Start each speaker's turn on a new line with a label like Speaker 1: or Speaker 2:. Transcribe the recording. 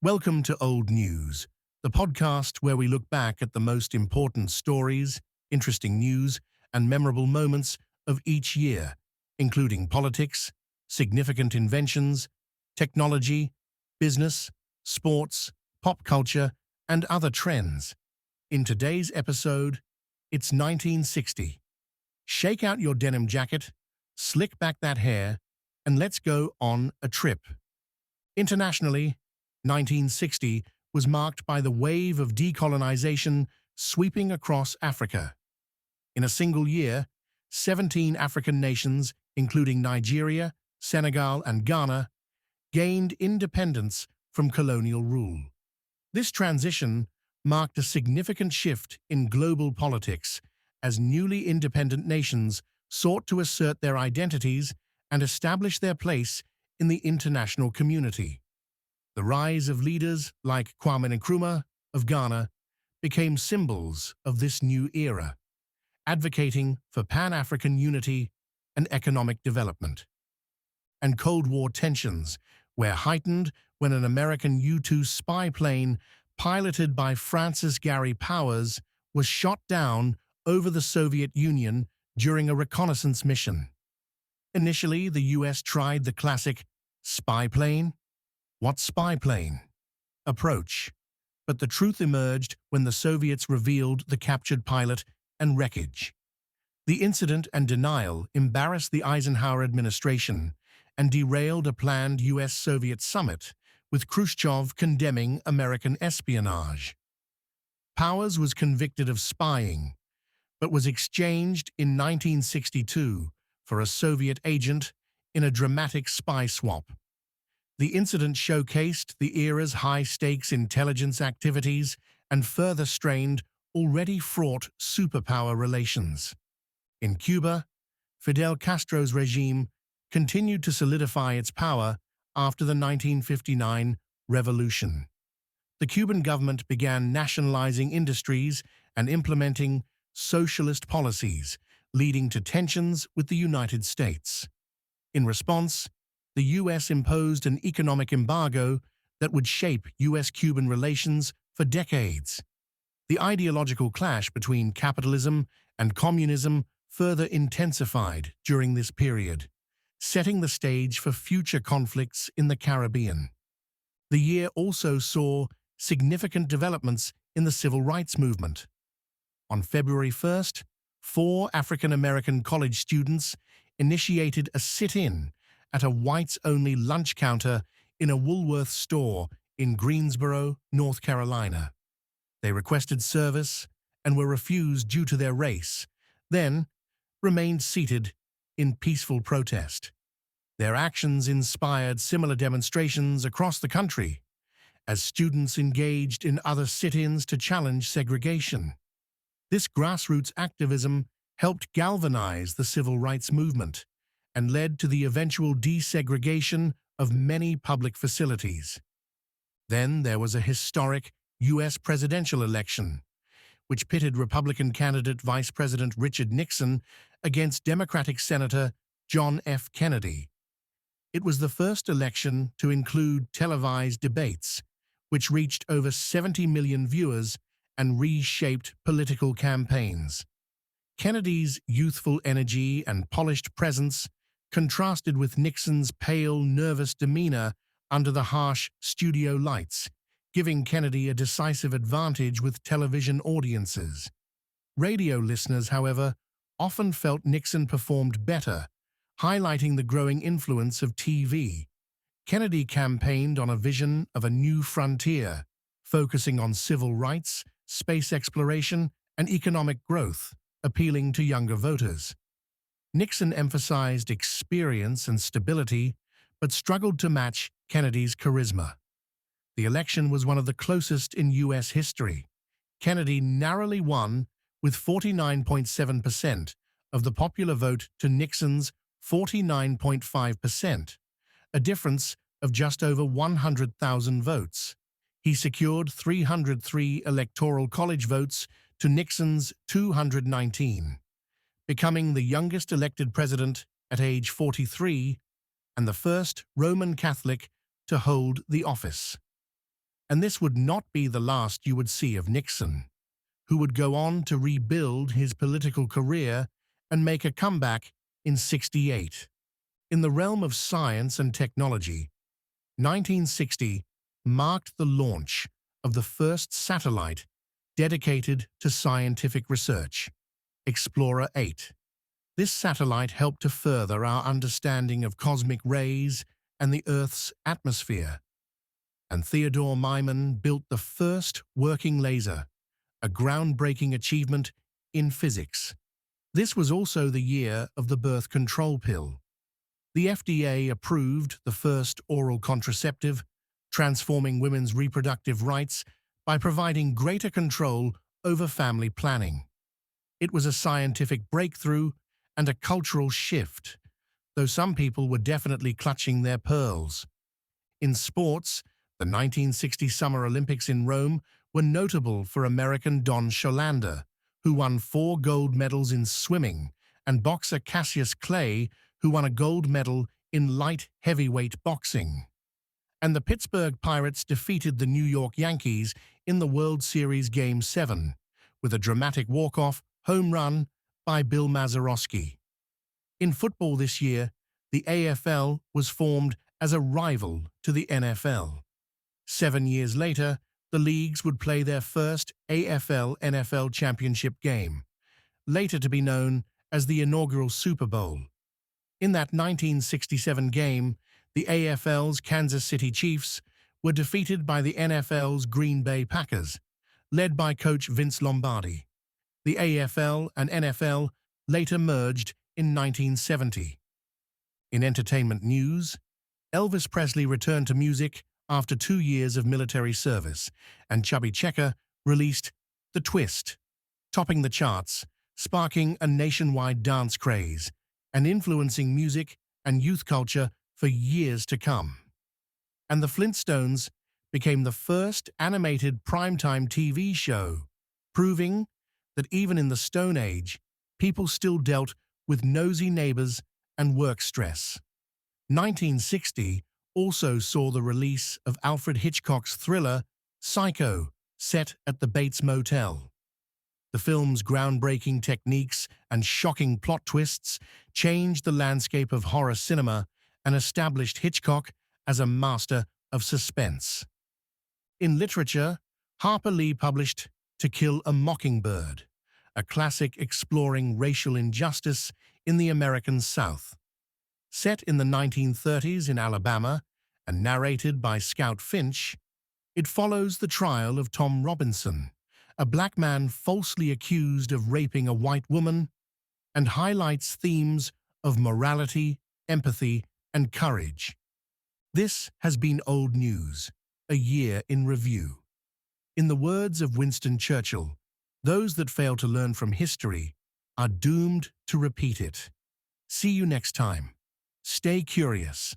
Speaker 1: Welcome to Old News, the podcast where we look back at the most important stories, interesting news, and memorable moments of each year, including politics, significant inventions, technology, business, sports, pop culture, and other trends. In today's episode, it's 1960. Shake out your denim jacket, slick back that hair, and let's go on a trip. Internationally, 1960 was marked by the wave of decolonization sweeping across Africa. In a single year, 17 African nations, including Nigeria, Senegal, and Ghana, gained independence from colonial rule. This transition marked a significant shift in global politics as newly independent nations sought to assert their identities and establish their place in the international community. The rise of leaders like Kwame Nkrumah of Ghana became symbols of this new era, advocating for Pan-African unity and economic development. And Cold War tensions were heightened when an American U-2 spy plane piloted by Francis Gary Powers was shot down over the Soviet Union during a reconnaissance mission. Initially, the U.S. tried the classic spy plane? What spy plane? Approach. But the truth emerged when the Soviets revealed the captured pilot and wreckage. The incident and denial embarrassed the Eisenhower administration and derailed a planned U.S.-Soviet summit, with Khrushchev condemning American espionage. Powers was convicted of spying, but was exchanged in 1962 for a Soviet agent in a dramatic spy swap. The incident showcased the era's high-stakes intelligence activities and further strained already fraught superpower relations. In Cuba, Fidel Castro's regime continued to solidify its power after the 1959 revolution. The Cuban government began nationalizing industries and implementing socialist policies, leading to tensions with the United States. In response, the U.S. imposed an economic embargo that would shape U.S.-Cuban relations for decades. The ideological clash between capitalism and communism further intensified during this period, setting the stage for future conflicts in the Caribbean. The year also saw significant developments in the civil rights movement. On February 1st, 4 African-American college students initiated a sit-in at a whites-only lunch counter in a Woolworth store in Greensboro, North Carolina. They requested service and were refused due to their race, then remained seated in peaceful protest. Their actions inspired similar demonstrations across the country, as students engaged in other sit-ins to challenge segregation. This grassroots activism helped galvanize the civil rights movement and led to the eventual desegregation of many public facilities. Then there was a historic U.S. presidential election, which pitted Republican candidate Vice President Richard Nixon against Democratic Senator John F. Kennedy. It was the first election to include televised debates, which reached over 70 million viewers and reshaped political campaigns. Kennedy's youthful energy and polished presence contrasted with Nixon's pale, nervous demeanor under the harsh studio lights, giving Kennedy a decisive advantage with television audiences. Radio listeners, however, often felt Nixon performed better, highlighting the growing influence of TV. Kennedy campaigned on a vision of a new frontier, focusing on civil rights, space exploration, and economic growth, appealing to younger voters. Nixon emphasized experience and stability, but struggled to match Kennedy's charisma. The election was one of the closest in U.S. history. Kennedy narrowly won with 49.7% of the popular vote to Nixon's 49.5%, a difference of just over 100,000 votes. He secured 303 electoral college votes to Nixon's 219. Becoming the youngest elected president at age 43 and the first Roman Catholic to hold the office. And this would not be the last you would see of Nixon, who would go on to rebuild his political career and make a comeback in '68. In the realm of science and technology, 1960 marked the launch of the first satellite dedicated to scientific research, Explorer 8. This satellite helped to further our understanding of cosmic rays and the Earth's atmosphere. And Theodore Myman built the first working laser, a groundbreaking achievement in physics. This was also the year of the birth control pill. The FDA approved the first oral contraceptive, transforming women's reproductive rights by providing greater control over family planning. It was a scientific breakthrough and a cultural shift, though some people were definitely clutching their pearls. In sports, the 1960 Summer Olympics in Rome were notable for American Don Scholander, who won 4 gold medals in swimming, and boxer Cassius Clay, who won a gold medal in light heavyweight boxing. And the Pittsburgh Pirates defeated the New York Yankees in the World Series Game 7, with a dramatic walk-off home run by Bill Mazeroski. In football this year, the AFL was formed as a rival to the NFL. 7 years later, the leagues would play their first AFL-NFL championship game, later to be known as the inaugural Super Bowl. In that 1967 game, the AFL's Kansas City Chiefs were defeated by the NFL's Green Bay Packers, led by coach Vince Lombardi. The AFL and NFL later merged in 1970. In entertainment news, Elvis Presley returned to music after 2 years of military service, and Chubby Checker released The Twist, topping the charts, sparking a nationwide dance craze, and influencing music and youth culture for years to come. And The Flintstones became the first animated primetime TV show, proving that even in the Stone Age, people still dealt with nosy neighbors and work stress. 1960 also saw the release of Alfred Hitchcock's thriller, Psycho, set at the Bates Motel. The film's groundbreaking techniques and shocking plot twists changed the landscape of horror cinema and established Hitchcock as a master of suspense. In literature, Harper Lee published To Kill a Mockingbird, a classic exploring racial injustice in the American South. Set in the 1930s in Alabama and narrated by Scout Finch, it follows the trial of Tom Robinson, a black man falsely accused of raping a white woman, and highlights themes of morality, empathy, and courage. This has been old news, a year in review. In the words of Winston Churchill, those that fail to learn from history are doomed to repeat it. See you next time. Stay curious